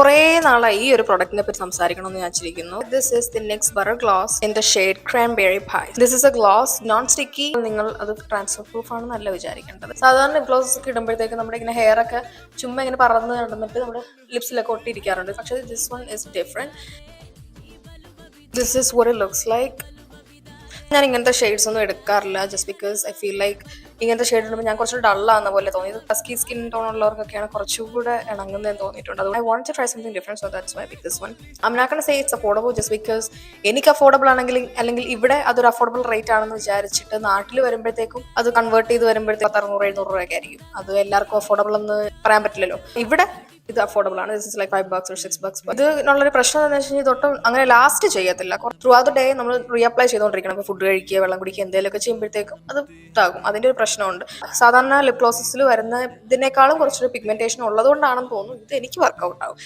കുറേ നാളായി ഈ ഒരു പ്രൊഡക്റ്റിനെ പറ്റി സംസാരിക്കണമെന്ന് ഞാൻ ചിരിക്കുന്നു. This is the necks butter glass in the shade cranberry pi. This is A glass non sticky. നിങ്ങൾ അത് ട്രാൻസ്ഫർ പ്രൂഫ് ആണെന്നല്ല വിചാരിക്കേണ്ടത്. സാധാരണ ഗ്ലാസ് ഒക്കെ ഇടുമ്പോഴത്തേക്ക് നമ്മുടെ ഇങ്ങനെ ഹെയർ ഒക്കെ ചുമ്മാ ഇങ്ങനെ പറന്ന് നടന്നിട്ട് നമ്മുടെ ലിപ്സിലൊക്കെ ഒട്ടിയിരിക്കാറുണ്ട്. പക്ഷേ this one is different. This is what it looks like. ഞാൻ ഇങ്ങനത്തെ ഷെയ്ഡ്സ് ഒന്നും എടുക്കാറില്ല, just because I feel like ഇങ്ങനത്തെ ഷെയ്ഡ് ഇടുമ്പോൾ ഞാൻ കുറച്ച് ഡള്ളാകുന്ന പോലെ തോന്നി. ഹസ്കി സ്കിൻ ടോൺ ഉള്ളവർക്കൊക്കെയാണ് കുറച്ചുകൂടെ ഇണങ്ങുന്നതെന്ന് തോന്നിയിട്ടുണ്ട്. അത് I want to try something different, so that's why pick this one. I am not gonna say it's affordable just because എനിക്ക് അഫോർഡബിൾ ആണെങ്കിൽ ഇവിടെ അതൊരു അഫോർഡബിൾ റേറ്റ് ആണെന്ന് വിചാരിച്ചിട്ട് നാട്ടിൽ വരുമ്പോഴത്തേക്കും അത് കൺവേർട്ട് ചെയ്ത് വരുമ്പോഴത്തേക്കും 600-700 രൂപയൊക്കെ ആയിരിക്കും. അത് എല്ലാവർക്കും അഫോർഡബിൾ എന്ന് പറയാൻ പറ്റില്ലല്ലോ. ഇവിടെ ഇത് അഫോർഡബിൾ ആണ്. This is like $5 or $6. ഇതിനുള്ളൊരു പ്രശ്നം എന്താണെന്ന് വെച്ച് കഴിഞ്ഞാൽ തൊട്ടും അങ്ങനെ ലാസ്റ്റ് ചെയ്യത്തില്ല. ത്രൂ ഔട്ട് ദ ഡേ നമ്മൾ റീഅപ്ലൈ ചെയ്തുകൊണ്ടിരിക്കണം. ഇപ്പോൾ ഫുഡ് കഴിക്കുക, വെള്ളം കുടിക്കുക, എന്തെങ്കിലുമൊക്കെ ചെയ്യുമ്പോഴത്തേക്കും അത് ഇതാകും. അതിൻ്റെ ഒരു പ്രശ്നമുണ്ട്. സാധാരണ ലിപ് ഗ്ലോസസിൽ വരുന്ന ഇതിനേക്കാളും കുറച്ചൊരു പിഗ്മെന്റേഷൻ ഉള്ളതുകൊണ്ടാണെന്ന് തോന്നുന്നു ഇത് എനിക്ക് വർക്കൗട്ട് ആവും.